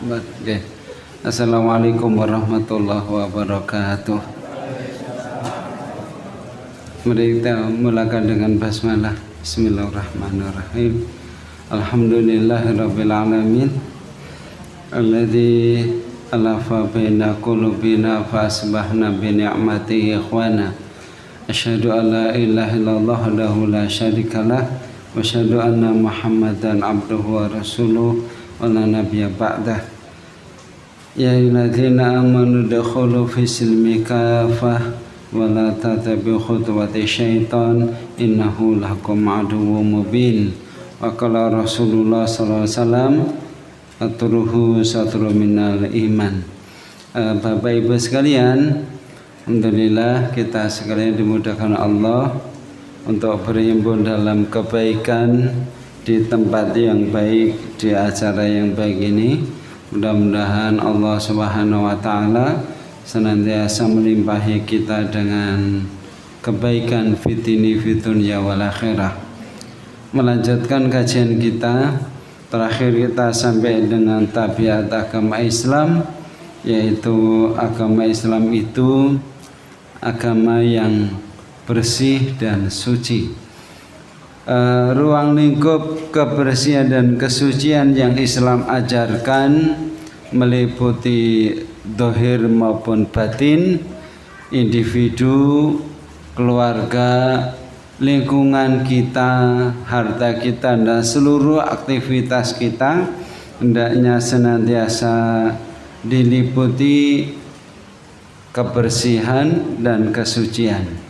Okay. Assalamualaikum warahmatullahi wabarakatuh. Mari kita mulakan dengan basmalah. Bismillahirrahmanirrahim. Alhamdulillahirabbil alamin. Alladzi alafa baina qulubina fa asbahna bi ni'matihi ikhwana. Asyhadu an la ilaha illallah wahdahu la syarikalah wa asyhadu anna Muhammadan abduhu wa rasuluh wa la nabiyya ba'dah. Ya ayyuhalladzina amanu dakhulu fi silmi kafah wa la tattabi'u khutuwati syaitan innahu lakum aduwwum mubin. Wa qala Rasulullah sallallahu alaihi wasallam atruhu satru minal iman. Bapak Ibu sekalian, alhamdulillah kita sekalian dimudahkan Allah untuk berhimpun dalam kebaikan di tempat yang baik, di acara yang baik ini. Mudah-mudahan Allah Subhanahu wa taala senantiasa melimpahi kita dengan kebaikan fitini fitunya wal akhirah. Melanjutkan kajian kita, terakhir kita sampai dengan tabiat agama Islam, yaitu agama Islam itu agama yang bersih dan suci. Ruang lingkup kebersihan dan kesucian yang Islam ajarkan meliputi zahir maupun batin, individu, keluarga, lingkungan kita, harta kita, dan seluruh aktivitas kita hendaknya senantiasa diliputi kebersihan dan kesucian.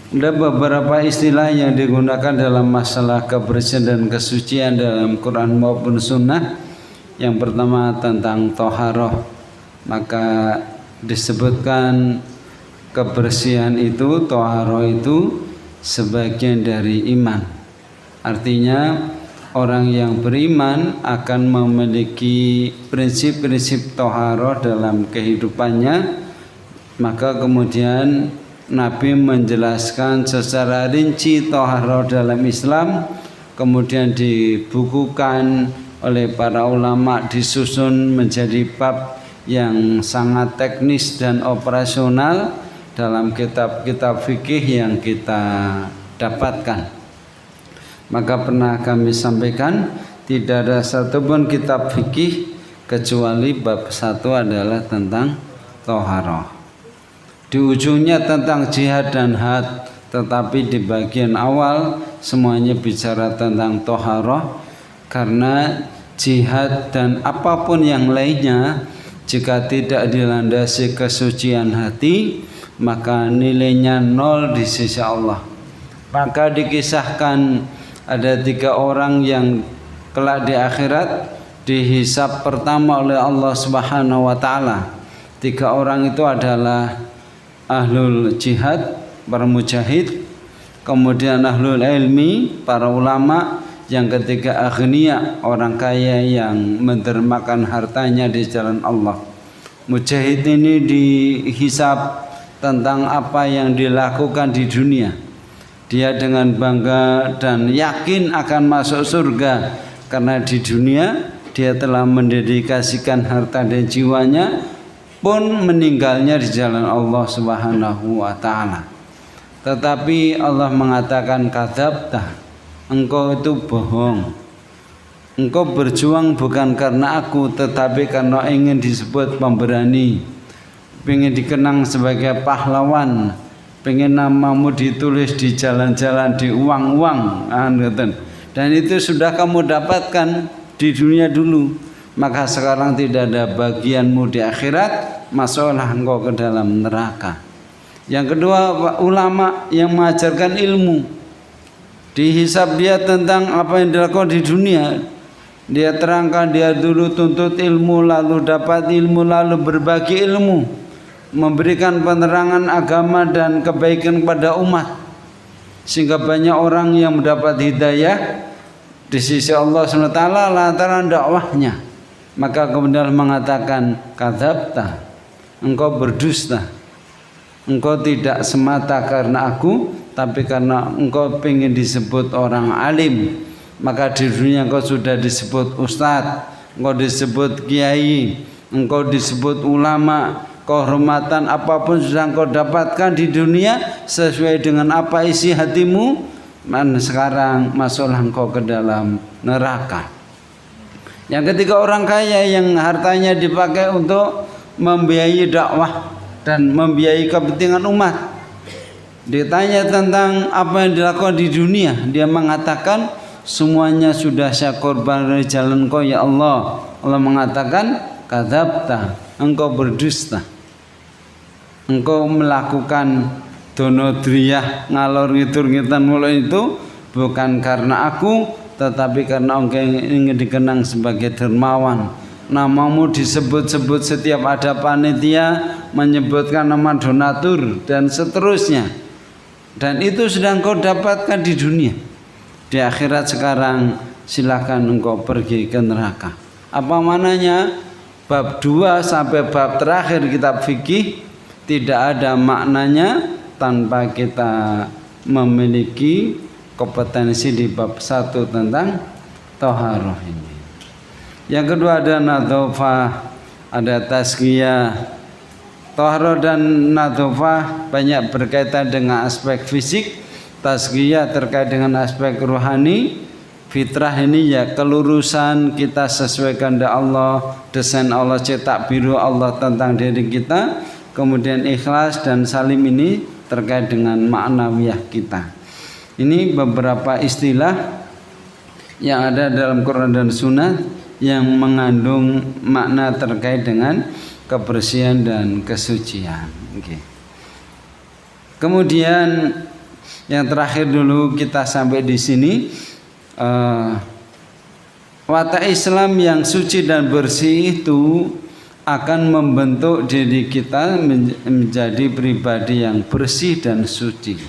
Ada beberapa istilah yang digunakan dalam masalah kebersihan dan kesucian dalam Quran maupun Sunnah. Yang pertama tentang toharoh, maka disebutkan kebersihan itu, toharoh itu sebagian dari iman. Artinya orang yang beriman akan memiliki prinsip-prinsip toharoh dalam kehidupannya. Maka kemudian Nabi menjelaskan secara rinci toharoh dalam Islam, kemudian dibukukan oleh para ulama, disusun menjadi bab yang sangat teknis dan operasional dalam kitab-kitab fikih yang kita dapatkan. Maka pernah kami sampaikan, tidak ada satupun kitab fikih kecuali bab satu adalah tentang toharoh. Di ujungnya tentang jihad dan had, tetapi di bagian awal semuanya bicara tentang toharoh, karena jihad dan apapun yang lainnya jika tidak dilandasi kesucian hati maka nilainya nol di sisi Allah. Maka dikisahkan ada 3 orang yang kelak di akhirat dihisab pertama oleh Allah Subhanahu wa taala. 3 orang itu adalah ahlul jihad, para mujahid, kemudian ahlul ilmi, para ulama, yang ketiga aghnia, orang kaya yang mendermakan hartanya di jalan Allah. Mujahid ini dihisab tentang apa yang dilakukan di dunia. Dia dengan bangga dan yakin akan masuk surga karena di dunia dia telah mendedikasikan harta dan jiwanya, pun meninggalnya di jalan Allah Subhanahu wa taala. Tetapi Allah mengatakan kadzabta, engkau itu bohong. Engkau berjuang bukan karena aku, tetapi karena ingin disebut pemberani, ingin dikenang sebagai pahlawan, ingin namamu ditulis di jalan-jalan, di uang-uang, dan itu sudah kamu dapatkan di dunia dulu. Maka sekarang tidak ada bagianmu di akhirat, masuklah engkau ke dalam neraka. Yang kedua, ulama yang mengajarkan ilmu, dihisab dia tentang apa yang dilakukan di dunia. Dia terangkan, dia dulu tuntut ilmu, lalu dapat ilmu, lalu berbagi ilmu, memberikan penerangan agama dan kebaikan kepada umat, sehingga banyak orang yang mendapat hidayah di sisi Allah SWT lantaran dakwahnya. Maka kemudian mengatakan kadzabta, engkau berdusta, engkau tidak semata karena aku, tapi karena engkau ingin disebut orang alim. Maka di dunia engkau sudah disebut ustadz, engkau disebut kiai, engkau disebut ulama, kehormatan apapun sudah engkau dapatkan di dunia sesuai dengan apa isi hatimu, dan sekarang masuklah engkau ke dalam neraka. Yang ketiga, orang kaya yang hartanya dipakai untuk membiayai dakwah dan membiayai kepentingan umat. Ditanya tentang apa yang dilakukan di dunia, dia mengatakan semuanya sudah saya korban dari jalan Kau ya Allah. Allah mengatakan, kadzabta, engkau berdusta. Engkau melakukan donodriyah, ngalor ngidur-ngitan mulai itu bukan karena aku, tetapi karena engkau ingin dikenang sebagai dermawan. Namamu disebut-sebut setiap ada panitia, menyebutkan nama donatur dan seterusnya. Dan itu sudah engkau dapatkan di dunia. Di akhirat sekarang silakan engkau pergi ke neraka. Apa mananya? Bab 2 sampai bab terakhir kitab fikih tidak ada maknanya tanpa kita memiliki kompetensi di bab 1 tentang thaharah ini. Yang kedua ada nadzafah, ada tazkiyah. Thaharah dan nadzafah banyak berkaitan dengan aspek fisik, tazkiyah terkait dengan aspek rohani. Fitrah ini ya kelurusan kita sesuaikan dengan Allah, desain Allah, cetak biru Allah tentang diri kita. Kemudian ikhlas dan salim ini terkait dengan maknawiyah kita. Ini beberapa istilah yang ada dalam Quran dan Sunnah yang mengandung makna terkait dengan kebersihan dan kesucian. Okay. Kemudian yang terakhir dulu kita sampai di sini, watak Islam yang suci dan bersih itu akan membentuk diri kita menjadi pribadi yang bersih dan suci.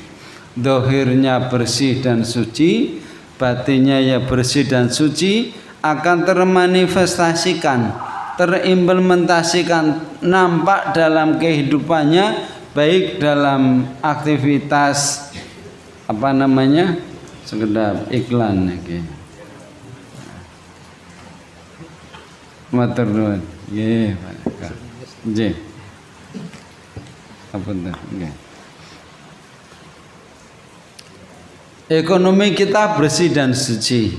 Dohirnya bersih dan suci, batinnya ya bersih dan suci, akan termanifestasikan, terimplementasikan, nampak dalam kehidupannya, baik dalam aktivitas sekedar iklan okay. Matur nuwun. Nggih, Pak. Nggih. Apunten, nggih. Ekonomi kita bersih dan suci.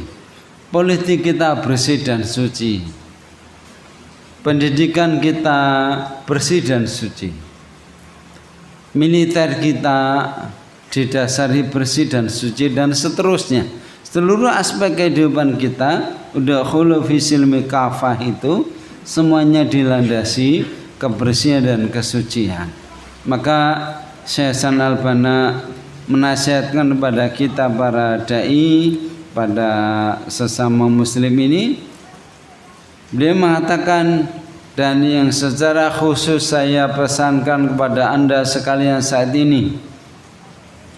Politik kita bersih dan suci. Pendidikan kita bersih dan suci. Militer kita didasari bersih dan suci dan seterusnya. Seluruh aspek kehidupan kita udah khulu fi silmi kafah itu semuanya dilandasi kebersihan dan kesucian. Maka Syekh Hasan Al-Banna menasihatkan kepada kita para dai, pada sesama muslim ini, beliau mengatakan, dan yang secara khusus saya pesankan kepada anda sekalian saat ini,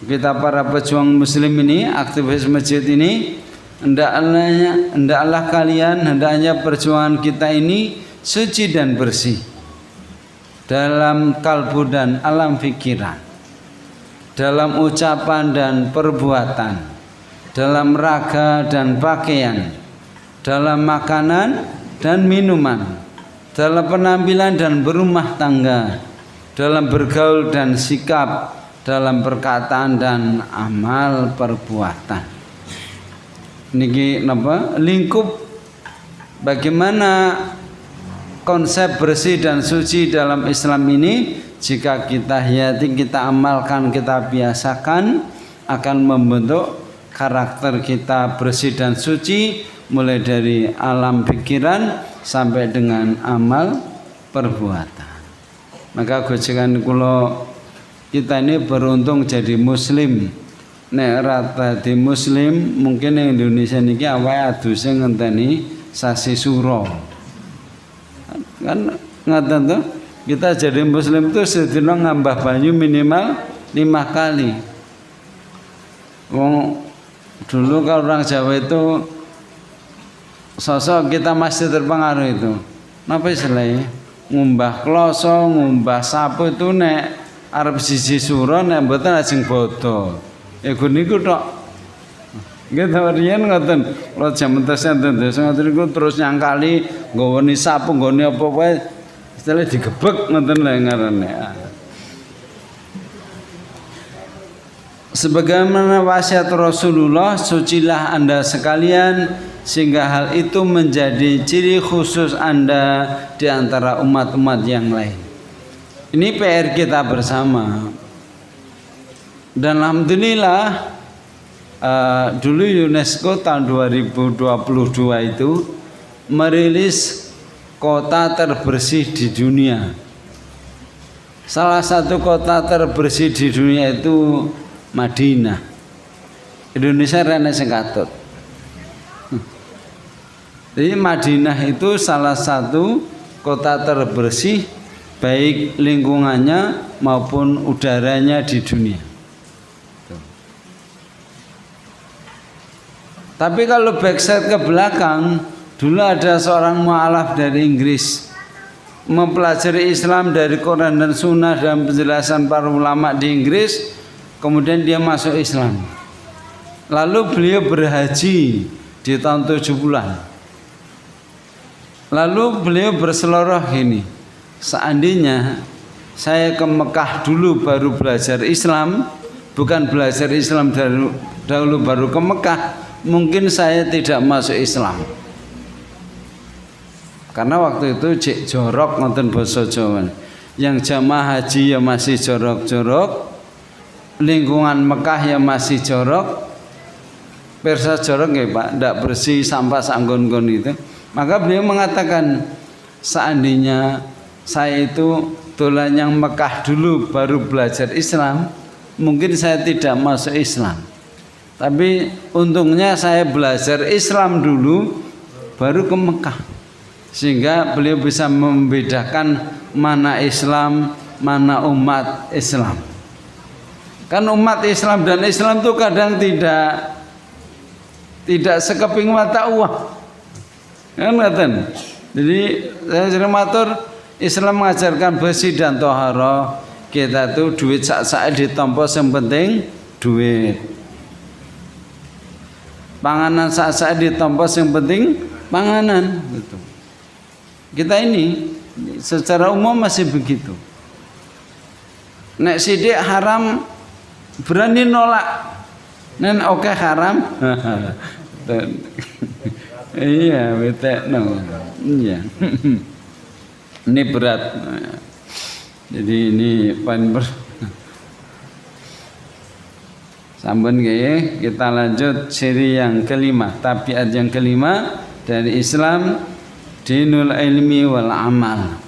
kita para pejuang muslim ini, aktivis masjid ini, hendaklah kalian, hendaknya perjuangan kita ini suci dan bersih dalam kalbu dan alam pikiran, dalam ucapan dan perbuatan, dalam raga dan pakaian, dalam makanan dan minuman, dalam penampilan dan berumah tangga, dalam bergaul dan sikap, dalam perkataan dan amal perbuatan. Niki napa? Lingkup bagaimana konsep bersih dan suci dalam Islam ini, jika kita hayati, kita amalkan, kita biasakan, akan membentuk karakter kita bersih dan suci, mulai dari alam pikiran sampai dengan amal perbuatan. Maka gojekan kula, kita ini beruntung jadi muslim. Nek rata di muslim mungkin yang Indonesia niki awake aduse ngenteni sasi suro. Kan ngaten tuh, kita jadi muslim itu sedina ngambah banyu minimal 5 kali. Wong dulu kalau orang Jawa itu sosok kita masih terpengaruh itu. Napa istilahnya? Ngumbah kloso, ngumbah sapu itu nek arep siji suro, nek mboten ajeng bodo. Ego niku tok. Gitu riyen ngoten. Kula jaman tesen desa ngoten niku terus nyangkali nggone sapu nggone apa wae istilah digebek ngoten lho ngarane. Sebagaimana wasiat Rasulullah, sucilah Anda sekalian sehingga hal itu menjadi ciri khusus Anda di antara umat-umat yang lain. Ini PR kita bersama. Dan alhamdulillah dulu UNESCO tahun 2022 itu merilis kota terbersih di dunia. Salah satu kota terbersih di dunia itu Madinah. Indonesia rene sing katut. Jadi Madinah itu salah satu kota terbersih baik lingkungannya maupun udaranya di dunia. Tapi kalau backstreet ke belakang, dulu ada seorang mu'alaf dari Inggris mempelajari Islam dari Quran dan Sunnah dan penjelasan para ulama di Inggris. Kemudian dia masuk Islam. Lalu beliau berhaji di tahun 7 bulan. Lalu beliau berseloroh ini, seandainya saya ke Mekah dulu baru belajar Islam, bukan belajar Islam dahulu baru ke Mekah, mungkin saya tidak masuk Islam. Karena waktu itu cek jorok nonton basa Jawa. Yang jamaah haji ya masih jorok-jorok, lingkungan Mekah ya masih jorok, persa jorok ya Pak, tidak bersih, sampah sanggon-gon itu. Maka beliau mengatakan, seandainya saya itu dolan yang Mekah dulu baru belajar Islam, mungkin saya tidak masuk Islam. Tapi untungnya saya belajar Islam dulu baru ke Mekah, sehingga beliau bisa membedakan mana Islam, mana umat Islam. Kan umat Islam dan Islam itu kadang tidak sekeping mata uang. Kan ngaten. Jadi saya sering matur, Islam mengajarkan bersih dan toharoh. Kita tuh duit sak-sak ditampa, yang penting duit. Panganan sak-sak ditampa, yang penting panganan, gitu. Kita ini secara umum masih begitu. Nek sidik haram berani nolak, nen oke haram. Iya, betek no. Iya. Ini berat. Jadi ini paling sampun nggih, kita lanjut seri yang kelima, tabiat yang kelima dari Islam, dinul ilmi wal amal.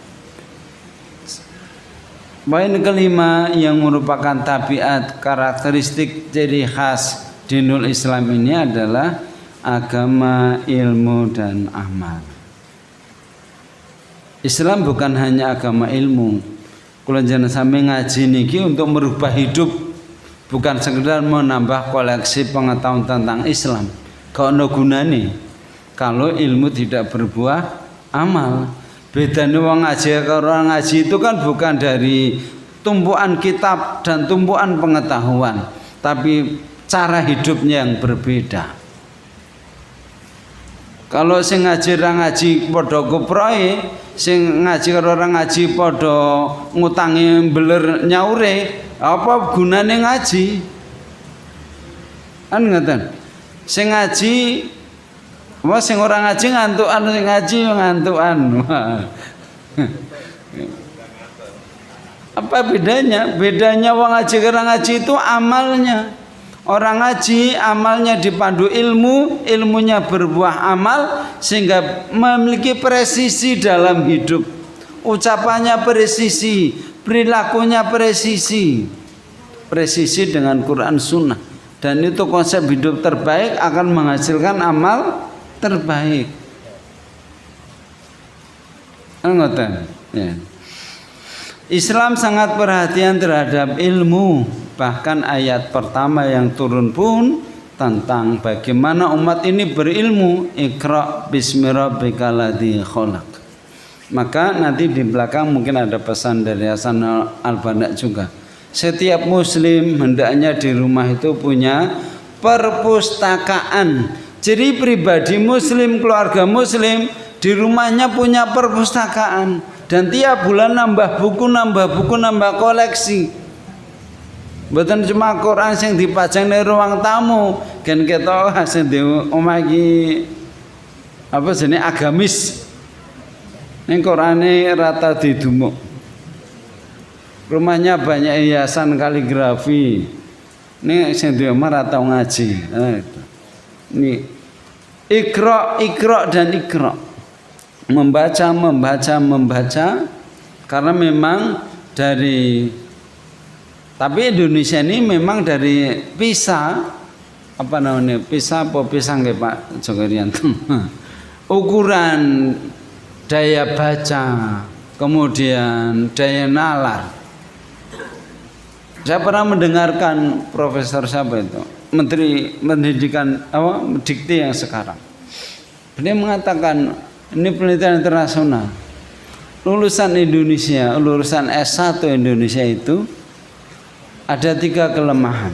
Poin kelima yang merupakan tabiat karakteristik ciri khas dinul Islam ini adalah agama, ilmu dan amal. Islam bukan hanya agama ilmu. Kula jenengan sampe ngaji niki untuk merubah hidup, bukan sekedar menambah koleksi pengetahuan tentang Islam. Gak ono gunane kalau ilmu tidak berbuah amal. Bedanya wong ngaji karo orang ngaji itu kan bukan dari tumpuan kitab dan tumpuan pengetahuan, tapi cara hidupnya yang berbeda. Kalau sing ngaji orang ngaji padha kuproe, sing ngaji karo orang ngaji padha ngutangi beler nyaure, apa gunane ngaji? Kan ngoten. Sing ngaji wah sing ora ngaji ngantukan, sing ngaji ngantukan. Apa bedanya? Bedanya wong ngaji karo ngaji itu amalnya. Orang ngaji amalnya dipandu ilmu, ilmunya berbuah amal sehingga memiliki presisi dalam hidup. Ucapannya presisi, perilakunya presisi. Presisi dengan Quran Sunnah. Dan itu konsep hidup terbaik akan menghasilkan amal terbaik. Ngoten. Ya. Islam sangat perhatian terhadap ilmu. Bahkan ayat pertama yang turun pun tentang bagaimana umat ini berilmu. Iqra bismi rabbikal ladzi khalaq. Maka nanti di belakang mungkin ada pesan dari Hasan Al-Banna juga. Setiap muslim hendaknya di rumah itu punya perpustakaan. Jadi pribadi muslim, keluarga muslim di rumahnya punya perpustakaan dan tiap bulan nambah buku, nambah koleksi. Bukan cuma Quran yang dipajang di ruang tamu, kan kita sing di omah iki apa jenenge agamis. Ning Qurane rata didumuk. Rumahnya banyak hiasan kaligrafi. Ning sing di omah rata ngaji. Ini Iqra dan Iqra. Membaca karena memang dari tapi Indonesia ini memang dari PISA apa namanya PISA apa pisang ya Pak Joko Rianto ukuran daya baca kemudian daya nalar. Saya pernah mendengarkan profesor siapa itu Menteri Pendidikan Dikti yang sekarang dia mengatakan ini penelitian internasional lulusan S1 Indonesia itu ada 3 kelemahan.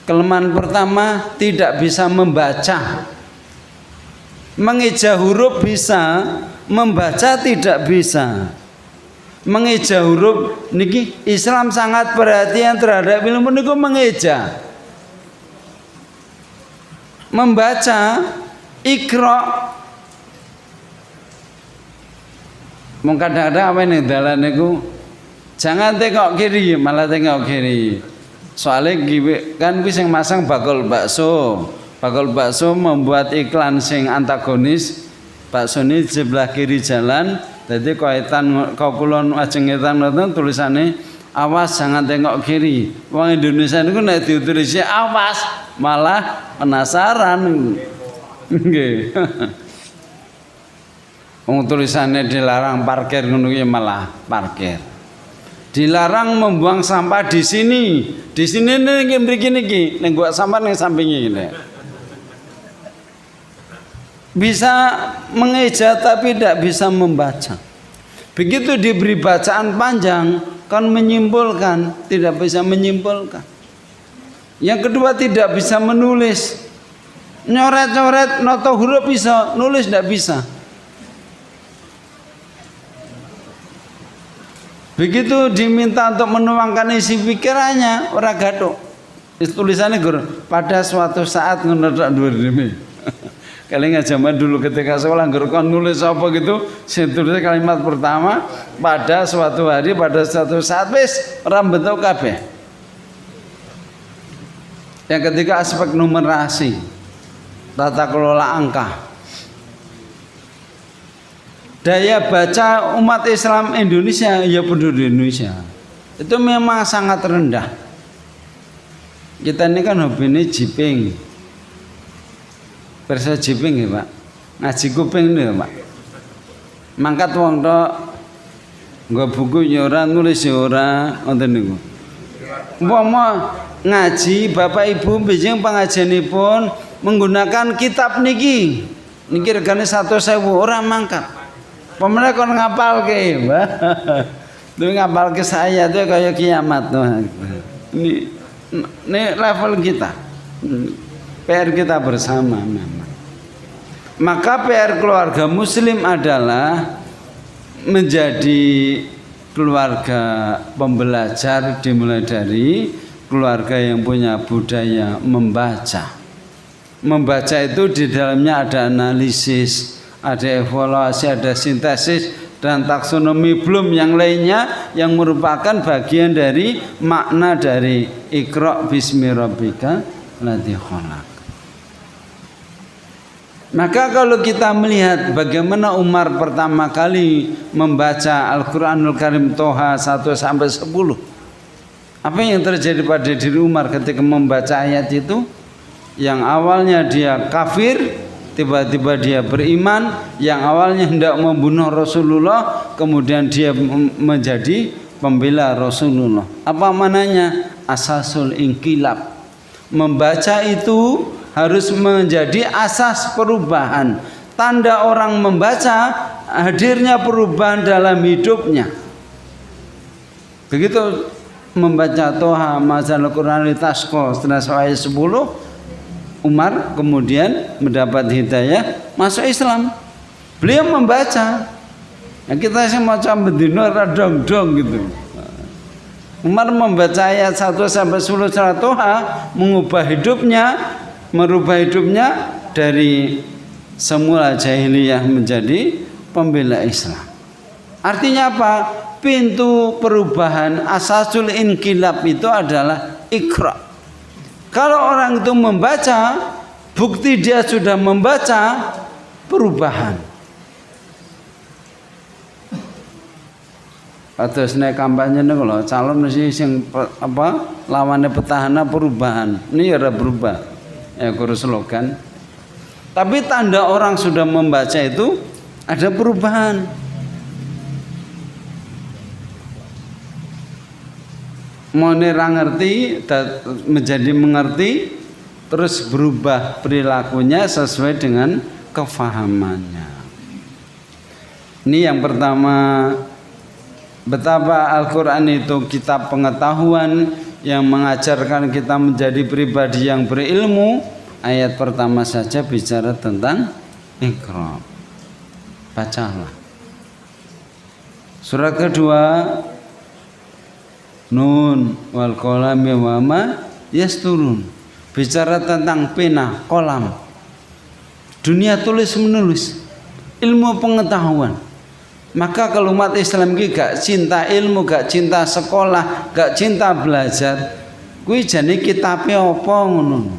Kelemahan pertama tidak bisa membaca. Mengeja huruf bisa, membaca tidak bisa. Mengeja huruf niki Islam sangat perhatian terhadap ilmu niku mengeja. Membaca Iqra mung kadang-kadang apa ning dalan niku jangan tengok kiri malah tengok kiri. Soalnya kan wis sing masang bakul bakso. Bakul bakso membuat iklan sing antagonis. Bakso ini sebelah kiri jalan. Jadi kaitan kau kulon ajeng ngetan ngoten tulisannya awas jangan tengok kiri. Wong Indonesia niku nek ditulisnya awas malah penasaran. Nggih. Wong tulisannya dilarang parkir ngono ya malah parkir. Dilarang membuang sampah di sini. Di sini niki mriki niki, ning buang sampah ning sampinge ngene. Bisa mengeja tapi tidak bisa membaca. Begitu diberi bacaan panjang, kan menyimpulkan, tidak bisa menyimpulkan. Yang kedua tidak bisa menulis. Nyoret-nyoret noto huruf bisa, nulis tidak bisa. Begitu diminta untuk menuangkan isi pikirannya, ora gathuk. Tulisannya pada suatu saat ngenedak dua demi. Kalian zaman dulu ketika sekolah kon nulis apa gitu, saya tulis kalimat pertama pada suatu hari, pada suatu saat wis ora bentuk kabeh. Yang ketiga aspek numerasi, tata kelola angka. Daya baca umat Islam Indonesia ya penduduk Indonesia itu memang sangat rendah. Kita ini kan hobinya jiping, persa jiping ya Pak, ngaji kuping nih ya Pak. Mangkat wong tok, nggak buku nyora nulis nyora, nonton niku. Umpama ngaji Bapak Ibu bijing pengajianipun menggunakan kitab niki regane 1.000 orang mangkat. Pemerintah kon ngapal ke, Mbak. Tuh ngapal ke saya tuh kayak kiamat tuh. Ini level kita, PR kita bersama memang. Maka PR keluarga Muslim adalah menjadi keluarga pembelajar dimulai dari keluarga yang punya budaya membaca. Membaca itu di dalamnya ada analisis, ada evaluasi, ada sintesis dan taksonomi belum yang lainnya yang merupakan bagian dari makna dari Iqra bismi rabbika ladzi khalaq. Maka kalau kita melihat bagaimana Umar pertama kali membaca Al-Qur'anul Karim Toha 1 sampai 10. Apa yang terjadi pada diri Umar ketika membaca ayat itu? Yang awalnya dia kafir, tiba-tiba dia beriman. Yang awalnya hendak membunuh Rasulullah, kemudian dia menjadi pembela Rasulullah. Apa mananya? Asasul inqilab. Membaca itu harus menjadi asas perubahan. Tanda orang membaca hadirnya perubahan dalam hidupnya. Begitu membaca Toha Mazal Quran Litasqo setelah ayat 10, Umar kemudian mendapat hidayah masuk Islam. Beliau membaca. Nah, kita sih maca bendino dong gitu. Umar membaca ayat 1 sampai 10 surat Toha, merubah hidupnya dari semula jahiliyah menjadi pembela Islam. Artinya apa? Pintu perubahan asasul inqilab itu adalah Iqra. Kalau orang itu membaca, bukti dia sudah membaca, perubahan. Terus naik kampanye nih kalau calon mesti sing apa lawannya petahana perubahan. Ini ya berubah. Ya kurus slogan. Tapi tanda orang sudah membaca itu ada perubahan. Mau ngerti menjadi mengerti, terus berubah perilakunya sesuai dengan kefahamannya. Ini yang pertama. Betapa Al-Quran itu kitab pengetahuan yang mengajarkan kita menjadi pribadi yang berilmu. Ayat pertama saja bicara tentang Iqra. Bacalah. Surat kedua, Nun wal qalami wa ma yasturun. Bicara tentang pena, kolam. Dunia tulis menulis, ilmu pengetahuan. Maka kalau umat Islam ini gak cinta ilmu, gak cinta sekolah, gak cinta belajar, kuwi jane kitabe apa ngono.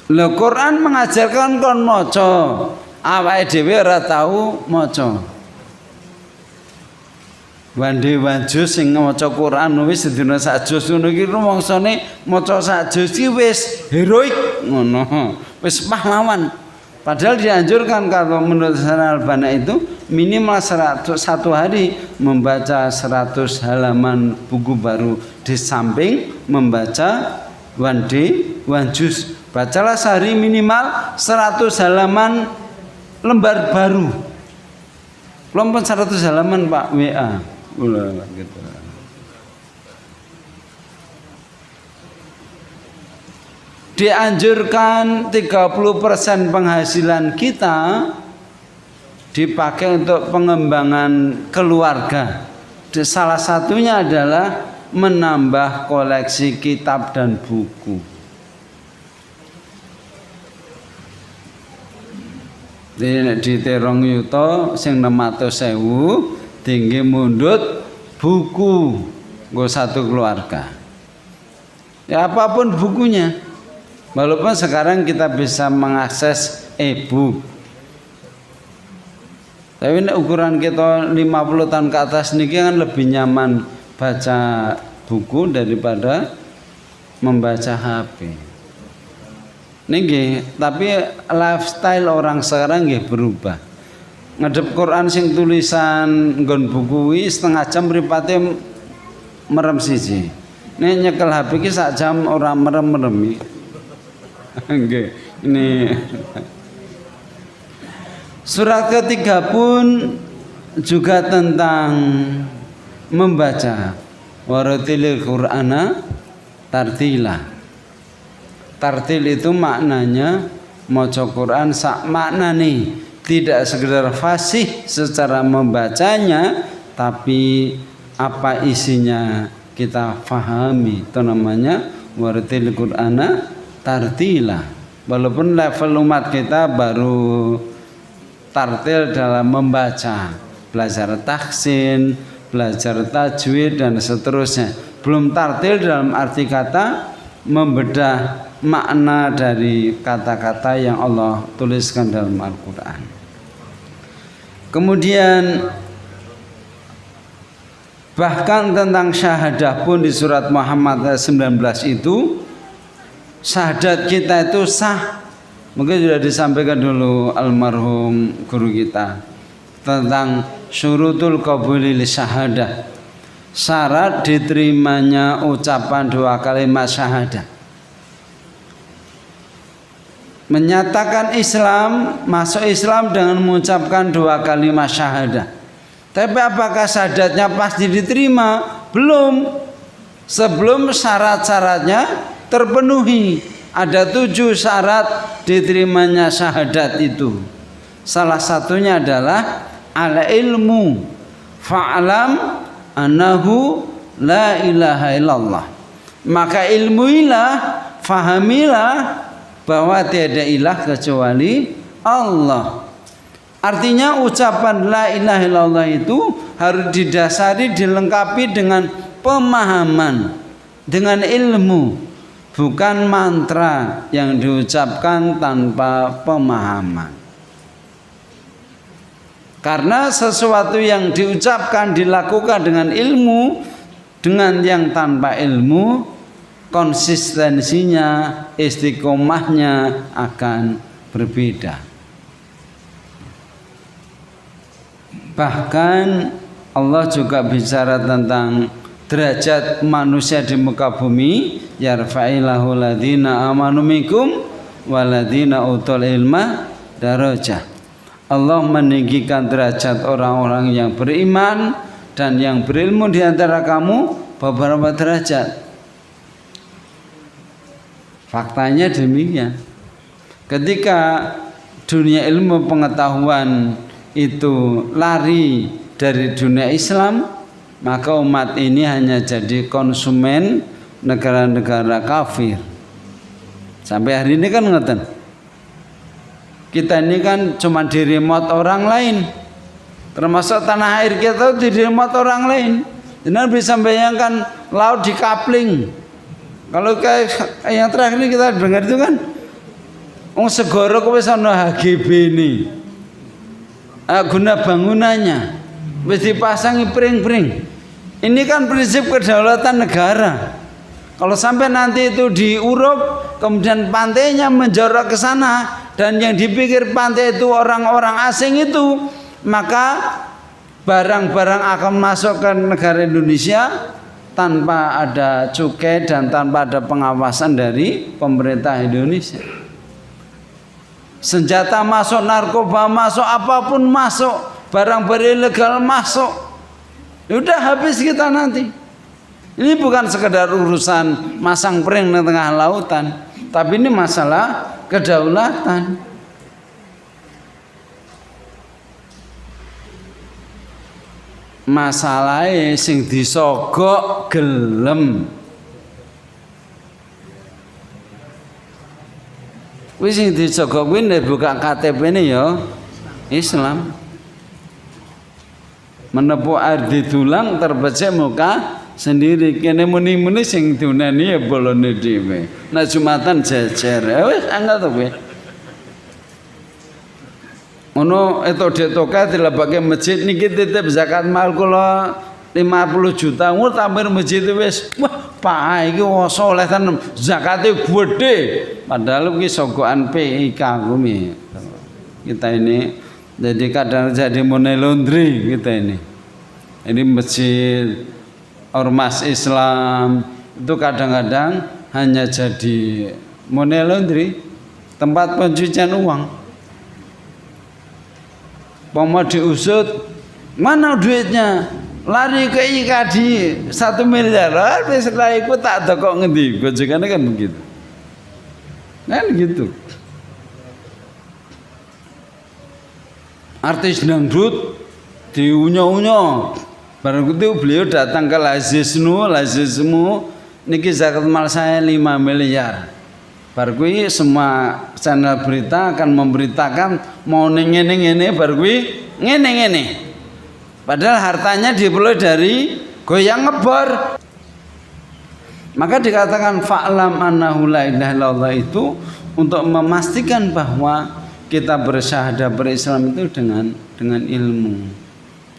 Lho Quran mengajarkan kon maca, awake dhewe ora tau maca. Wande wanjus sing maca Quran wis sedina sak juz ngono iki rumangsane maca sak juz iki wis heroik ngono, wis pahlawan. Padahal dianjurkan kalau menurut Hasan Al-Banna itu minimal 100 satu hari membaca 100 halaman buku baru di samping membaca wande wanjus. Bacalah sehari minimal 100 halaman lembar baru. Belum 100 halaman Pak WA. Gitu. Dianjurkan 30% penghasilan kita dipakai untuk pengembangan keluarga. Salah satunya adalah menambah koleksi kitab dan buku. Di terong yuto sing 600.000 tinggi mundut buku gue satu keluarga. Ya apapun bukunya. Walaupun sekarang kita bisa mengakses e-book. Tapi ukuran kita 50 tahun ke atas niki kan lebih nyaman baca buku daripada membaca HP. Niki, tapi lifestyle orang sekarang nggih berubah. Ngedep Quran sing tulisan nggon buku setengah jam mripate merem siji. Nek nyekel HP ki sak jam ora merem-meremi. Nggih, ini surat ketiga pun juga tentang membaca. Waratilil Qur'ana tartila. Tartil itu maknanya maca Quran sak maknane. Tidak sekedar fasih secara membacanya, tapi apa isinya kita fahami. Itu namanya waratil Qur'ana tartila. Walaupun level umat kita baru tartil dalam membaca, belajar tahsin, belajar tajwid dan seterusnya. Belum tartil dalam arti kata membedah makna dari kata-kata yang Allah tuliskan dalam Al-Quran. Kemudian bahkan tentang syahadah pun di surat Muhammad 19 itu syahadat kita itu sah. Mungkin sudah disampaikan dulu almarhum guru kita tentang syurutul qabuli li syahadah, syarat diterimanya ucapan doa kalimat syahadah. Menyatakan Islam, masuk Islam dengan mengucapkan dua kalimat syahadah. Tapi apakah syahadatnya pasti diterima? Belum. Sebelum syarat-syaratnya terpenuhi. Ada 7 syarat diterimanya syahadat itu. Salah satunya adalah al-ilmu. Fa'lam annahu la ilaha illallah. Maka ilmuilah, fahamilah bahwa tiada ilah kecuali Allah. Artinya ucapan la ilaha illallah itu harus didasari, dilengkapi dengan pemahaman, dengan ilmu. Bukan mantra yang diucapkan tanpa pemahaman. Karena sesuatu yang diucapkan, dilakukan dengan ilmu, dengan yang tanpa ilmu, konsistensinya, istiqomahnya akan berbeda. Bahkan Allah juga bicara tentang derajat manusia di muka bumi, yarfa'illahu ladina amanu minkum waladina utul ilma darajah. Allah meninggikan derajat orang-orang yang beriman dan yang berilmu di antara kamu beberapa derajat. Faktanya demikian. Ketika dunia ilmu pengetahuan itu lari dari dunia Islam, maka umat ini hanya jadi konsumen negara-negara kafir. Sampai hari ini kan ngeten. Kita ini kan cuma di remote orang lain. Termasuk tanah air kita di remote orang lain. Jangan bisa bayangkan laut di kapling. Kalau kayak yang terakhir ini kita dengar itu kan, segoro wis ana HGB ini. Guna bangunannya wis dipasangi pring-pring. Ini kan prinsip kedaulatan negara. Kalau sampai nanti itu diuruk, kemudian pantainya menjorok ke sana, dan yang dipikir pantai itu orang-orang asing itu, maka barang-barang akan masuk ke negara Indonesia tanpa ada cukai dan tanpa ada pengawasan dari pemerintah Indonesia. Senjata masuk, narkoba masuk, apapun masuk, barang-barang ilegal masuk. Udah habis kita nanti. Ini bukan sekedar urusan masang pring di tengah lautan, tapi ini masalah kedaulatan. Masalahnya sing disogok gelem. Wis sing disogok kuwi nek buka KTP-ne ya Islam. Menepuk air didulang terbecek muka sendiri. Kene muni-muni sing dunani ya bolone dhewe. Nek Jumatan jejer. Wis angel to kowe. Ono etoke dilebake masjid niki titip zakat mal kula 50 juta. Ngono tampir masjid wis wah Pak iki saleh tenan zakate gede. Padahal iki sogokan PIK kuwi. Kita ini jadi kadang jadi money laundry kita ini. Ini masjid ormas Islam itu kadang-kadang hanya jadi money laundry, tempat pencucian uang. Mau diusut, mana duitnya? Lari ke IKD 1 miliar. Setelah itu tak ada kok ngendi. Gojekannya kan begitu. Kan gitu. Artis dangdut diunyo-unyo. Baru itu beliau datang ke Lazismu niki zakat mal saya 5 miliar. Baru kuwi semua channel berita akan memberitakan mau ngene baru kuwi ngene. Padahal hartanya diperoleh dari goyang ngebor. Maka dikatakan fa'lam annahu la ilaha illallah itu untuk memastikan bahwa kita bersyahadah berislam itu dengan ilmu.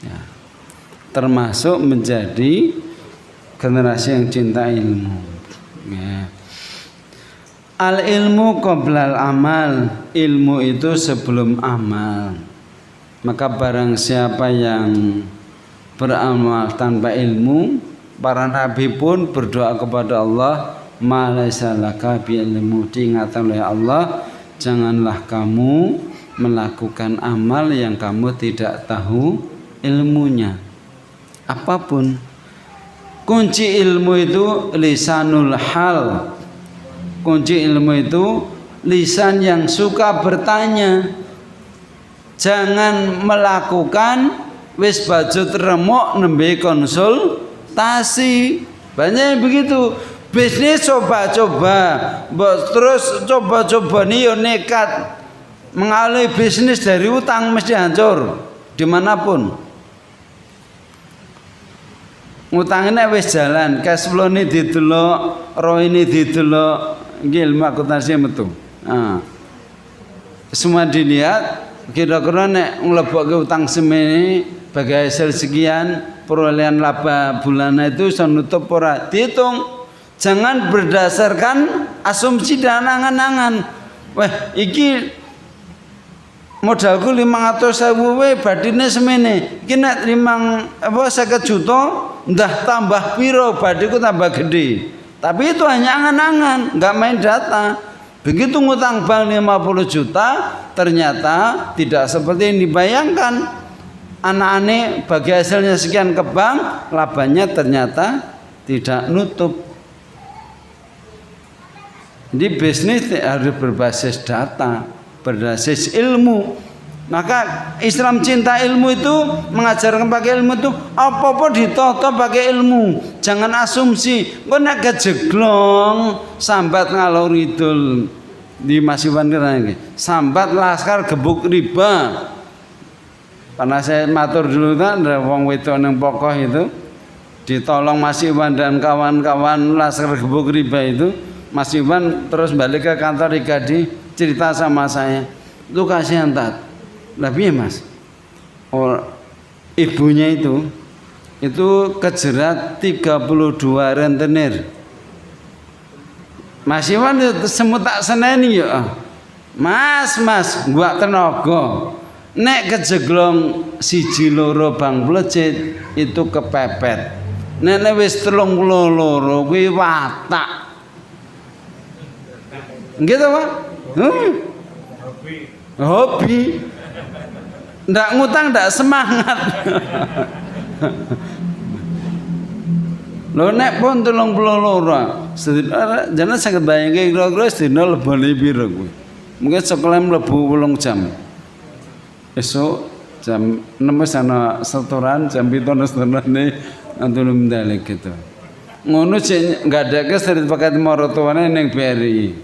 Ya. Termasuk menjadi generasi yang cinta ilmu. Ya. Al ilmu qoblal amal, ilmu itu sebelum amal. Maka barang siapa yang beramal tanpa ilmu, para nabi pun berdoa kepada Allah, ma laisa laka bi ilmu, diingatkan oleh Allah, janganlah kamu melakukan amal yang kamu tidak tahu ilmunya. Apapun Kunci ilmu itu lisanul hal. Kunci ilmu itu lisan yang suka bertanya. Jangan melakukan wis bajut remuk nembe konsultasi. Banyak yang begitu. Bisnis coba-coba, terus coba-coba nih yo nekat mengalih bisnis dari utang mesti hancur dimanapun. Ngutangnya wis jalan, cash flow ini didelok, roh ini didelok, ilmu akuntansi metu. Semua dilihat, kira-kira nek nglebokke utang semene bagi hasil sekian, perolehan laba bulanan itu bisa nutup ora dihitung. Jangan berdasarkan asumsi dan angan-angan. Wah, iki modalku 500.000 wae badine semene. Iki nek 50 juta ndah tambah piro badiku tambah gede. Tapi itu hanya angan-angan, enggak main data. Begitu ngutang bank 50 juta ternyata tidak seperti yang dibayangkan. Anak-anak bagi hasilnya sekian ke bank, labanya ternyata tidak nutup. Jadi bisnis harus berbasis data, berbasis ilmu. Maka Islam cinta ilmu itu mengajarkan pakai ilmu itu apa-apa ditoto pakai ilmu. Jangan asumsi. Kok nek kejeglong sambat ngalor idul di Masiwan kira sambat laskar gebuk riba. Karena saya matur dulu kan ada wong wedok nang pokok itu ditolong Mas Iwan dan kawan-kawan laskar gebuk riba itu. Mas Iwan terus balik ke kantor Ikadi cerita sama saya, lu kasihan tat. Lah piye Mas? Ibunya itu kejerat 32 rentenir. Mas Iwan semut tak seneni ya. Mas, gua tenaga. Nek kejeglong siji loro bang plecit itu kepepet. Nek wis 32 kuwi watak. Gitu Pak? Hobi. Ndak ngutang ndak semangat. Lho nek pun 32. Jangan saged bayangke kira-kira sedina lebone piro kuwi. Mungkin sekolah mlebu 8 jam. Esuk jam 6 ana setoran, jam 7 ana setorane antulum dalek gitu. Ngono sik ngadake sertifikat maratuane ning BRI.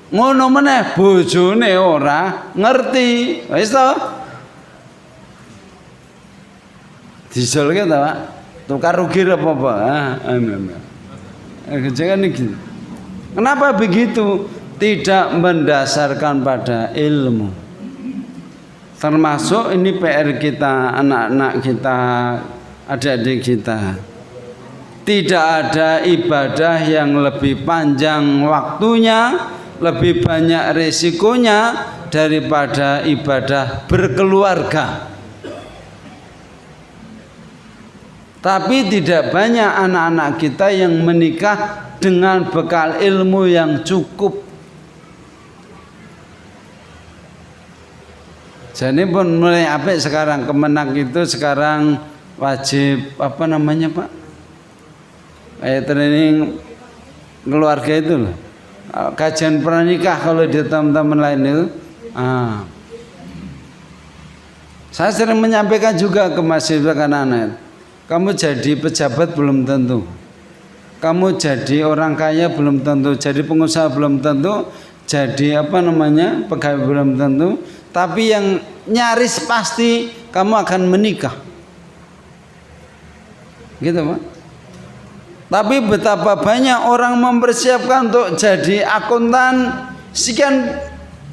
Ngono meneh bojone ora ngerti. Wis to? Disolke ta, Pak? Tukar rugi apa-apa? Jangan iki. Kenapa begitu? Tidak mendasarkan pada ilmu. Termasuk ini PR kita, anak-anak kita, adik-adik kita. Tidak ada ibadah yang lebih panjang waktunya, lebih banyak resikonya daripada ibadah berkeluarga. Tapi tidak banyak anak-anak kita yang menikah dengan bekal ilmu yang cukup. Jadi pun mulai apik sekarang Kemenak itu sekarang wajib apa namanya Pak? Kayak training keluarga itu loh. Kajian pranikah kalau di teman-teman lain itu. Saya sering menyampaikan juga ke mahasiswa anak-anak. Kamu jadi pejabat belum tentu. Kamu jadi orang kaya belum tentu. Jadi pengusaha belum tentu. Jadi apa namanya pegawai belum tentu. Tapi yang nyaris pasti kamu akan menikah. Gitu Pak. Tapi betapa banyak orang mempersiapkan untuk jadi akuntan sekian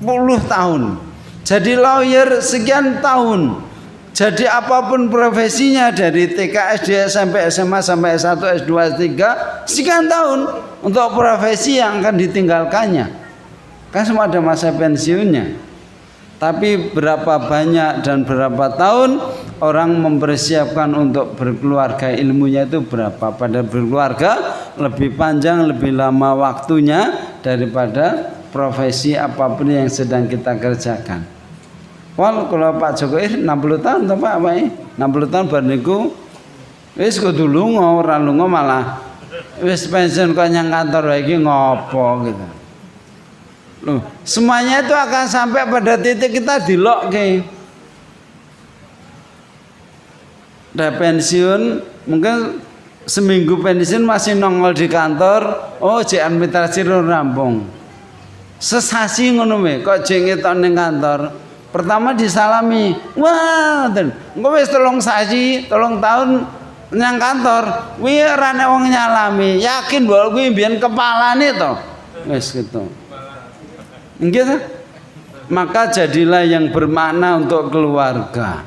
puluh tahun. Jadi lawyer sekian tahun. Jadi apapun profesinya dari TK, SD, sampai SMA, sampai S1, S2, S3 sekian tahun untuk profesi yang akan ditinggalkannya. Kan semua ada masa pensiunnya. Tapi berapa banyak dan berapa tahun orang mempersiapkan untuk berkeluarga, ilmunya itu berapa? Pada berkeluarga lebih panjang, lebih lama waktunya daripada profesi apapun yang sedang kita kerjakan. Wal kalau Pak Jokowi 60 tahun toh Pak, 60 tahun bar niku Wis kudu lunga, ora lunga malah wis pensiun kok nyang kantor wae iki ngopo gitu. Loh, semuanya itu akan sampai pada titik kita dilokke. Udah pensiun, mungkin seminggu pensiun masih nongol di kantor, oh jek administrasi rampung. Sesasi ngono me, kok jek ngetok ning kantor. Pertama disalami, wah, engko wis 3 sasi, 3 tahun nyang kantor, kuwi ora nek wong nyalami, yakin bahwa kuwi mbiyen kepalane to. Wis gitu. Nggih. Maka jadilah yang bermakna untuk keluarga.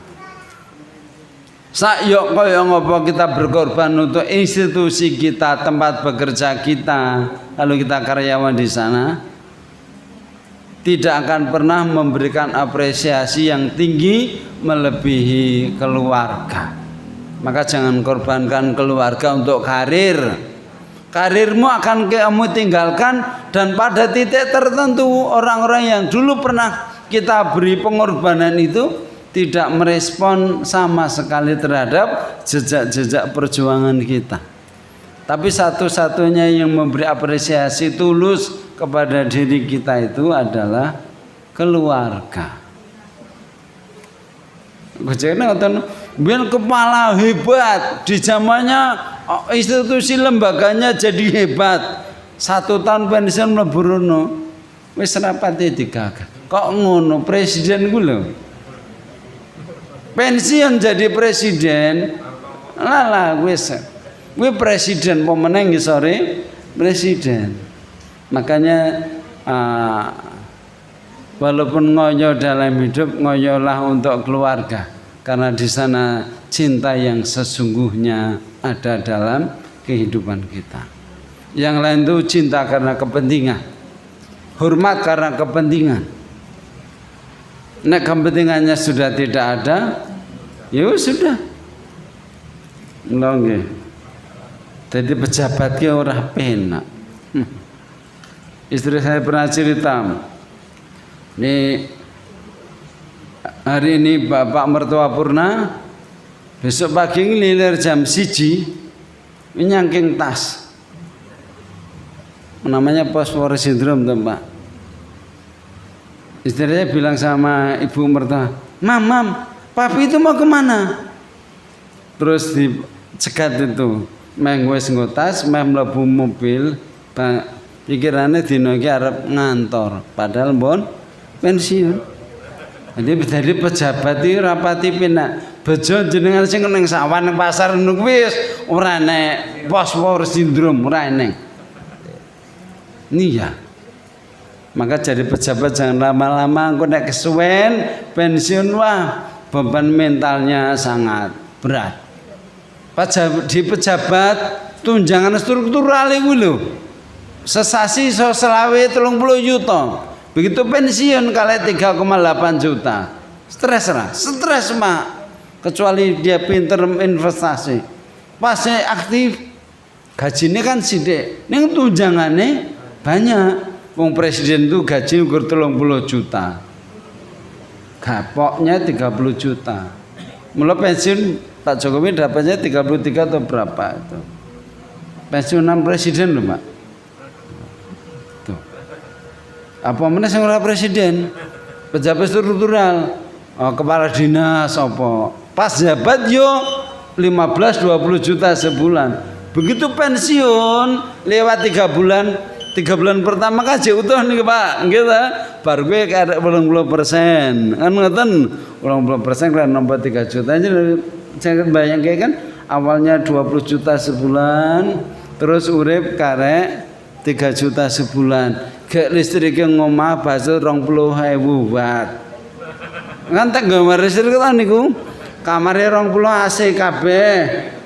Sayok kaya ngopo kita berkorban untuk institusi kita, tempat bekerja kita, kalau kita karyawan di sana, tidak akan pernah memberikan apresiasi yang tinggi melebihi keluarga. Maka jangan korbankan keluarga untuk karir. Karirmu akan kamu tinggalkan, dan pada titik tertentu orang-orang yang dulu pernah kita beri pengorbanan itu tidak merespon sama sekali terhadap jejak-jejak perjuangan kita. Tapi satu-satunya yang memberi apresiasi tulus kepada diri kita itu adalah keluarga. Biar kepala hebat di zamannya institusi lembaganya jadi hebat. 1 tahun pensiun mlebu rono wis rapati digagah. Kok ngono presiden ku lho. Pensiun jadi presiden. Lah wis. Kuwi presiden pemenang nggih sore presiden. Makanya walaupun ngoyo dalam hidup, ngoyolah untuk keluarga, karena di sana cinta yang sesungguhnya ada dalam kehidupan kita. Yang lain itu cinta karena kepentingan, hormat karena kepentingan. Nek kepentingannya sudah tidak ada, ya sudah. Nggih. Jadi pejabat ki ora penak. Istri saya pernah cerita, ini hari ini Bapak mertua Purna, besok pagi ngelilir jam 1 nyangking tas, namanya post-war syndrome tuh Pak. Istri saya bilang sama ibu mertua, mam, papi itu mau kemana? Terus dicegat itu, wis ngotas, mlebu mobil, pikirannya dino iki arep ngantor, padahal mbon pensiun. Jadi pejabat iki rapati penak. Bejo jenengan sing ning sawan ning pasar ngono kuwi wis ora nek post-war syndrome, ora enek. Iya. Maka jadi pejabat jangan lama-lama, engko nek kesuwen pensiun wah beban mentalnya sangat berat. Di pejabat tunjangan struktural iku lho. Sesasi so selawe 30 juta. Begitu pensiun kali 3,8 juta. Stres mah. Kecuali dia pinter investasi. Pas aktif gajinya kan sithik. Ning tunjangane banyak. Wong presiden itu gaji ukur 30 juta. Gapoknya 30 juta. Mula pensiun Pak Jokowi dapatnya 33 atau berapa itu. Pensiunan presiden loh Pak. Tuh. Apa mana sing ora presiden? Pejabat struktural, kepala dinas apa. Pas jabat yo 15-20 juta sebulan. Begitu pensiun lewat 3 bulan pertama kan utuh nih Pak, gitu. Baru gue ada 80%, kan ngeten 80% kan nambah 3 juta aja. Jangan bayangkan kan awalnya 20 juta sebulan, terus urip karek 3 juta sebulan. Ke listrik yang ngomah baso 20.000 watt. Ngantek gambar listrik kan niku. Kamarnya 20 AC kabeh.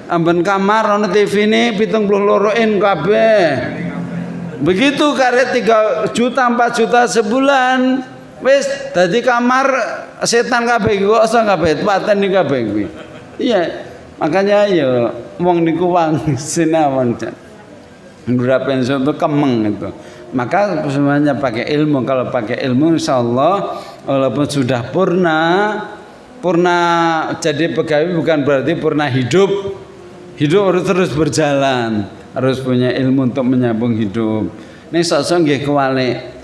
Amben kamar ono TV ini 72 in kabeh. Begitu karek 3 juta 4 juta sebulan. Wis dadi kamar setan kabeh kosong kabeh, paten iki kabeh kuwi. Iya, makanya ya wong niku wang sinawon. Udah pensiun itu kemeng itu. Maka semuanya pakai ilmu. Kalau pakai ilmu insyaallah walaupun sudah purna jadi pegawai bukan berarti purna hidup Hidup harus terus berjalan, harus punya ilmu untuk menyambung hidup. Ini sok-sok nggih kewalik.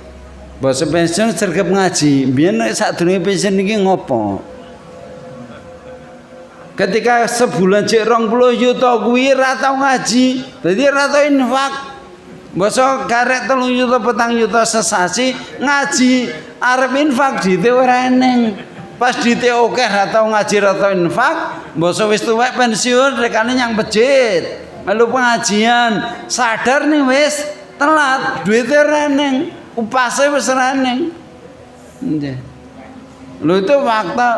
Bos pensiun sergap ngaji, biyen nek sadurunge pensiun iki ngopo? Ketika sebulan cek 20 juta kuwi ra tau ngaji, dadi ra tau infak. Bosok karek 3 juta 4 juta sesasi ngaji, arep infak dite ora eneng. Pas dite akeh ra tau ngaji ra tau infak, bosok wis tuwek pensiun rekane nyang masjid. Melu pengajian, sadar nih wis telat, duite ora eneng, upase wis ora eneng. Nggih. Lho itu fakta.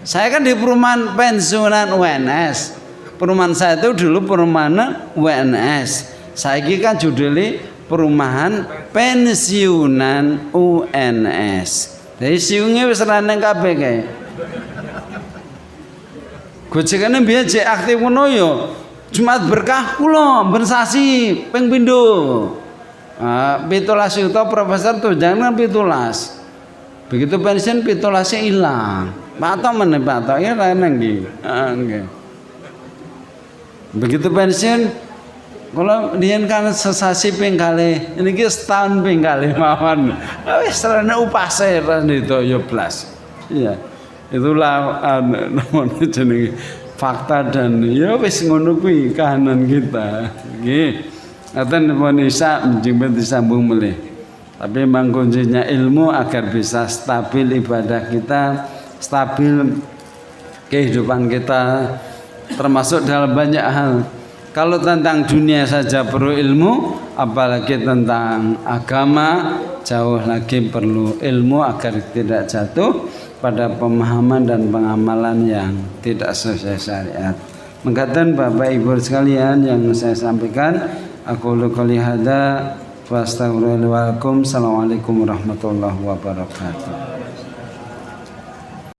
Saya kan di perumahan pensiunan UNS. Perumahan saya itu dulu perumahan UNS. Saya ini kan judulnya perumahan pensiunan UNS. Jadi siungnya wis raneng kabeh kae. Gojekane biyen jek aktif ngono yo. Jumat berkah kula ben sasi ping pindho. 17 juta profesor tunjangan 17. Begitu pensiun 17-nya hilang. Pak Tok meneh Pak Tok ya reneng nggih. Nggih. Begitu pensiun kalau dian kan sesasi ping kalih, niki setahun ping kalih mawon. Wis rene upase rene daya blas. Iya. Itulah namanya jenenge fakta dan ya wis ngono kuwi kahanan kita. Nggih. Ngaten pun isa njing disambung melih. Tapi memang kuncinya ilmu agar bisa stabil ibadah kita, stabil kehidupan kita, termasuk dalam banyak hal. Kalau tentang dunia saja perlu ilmu, apalagi tentang agama jauh lagi perlu ilmu agar tidak jatuh pada pemahaman dan pengamalan yang tidak sesuai syariat. Mengatakan Bapak Ibu sekalian yang saya sampaikan, aku qouli hadza wa astaghfirullahi wa lakum. Assalamualaikum warahmatullahi wabarakatuh.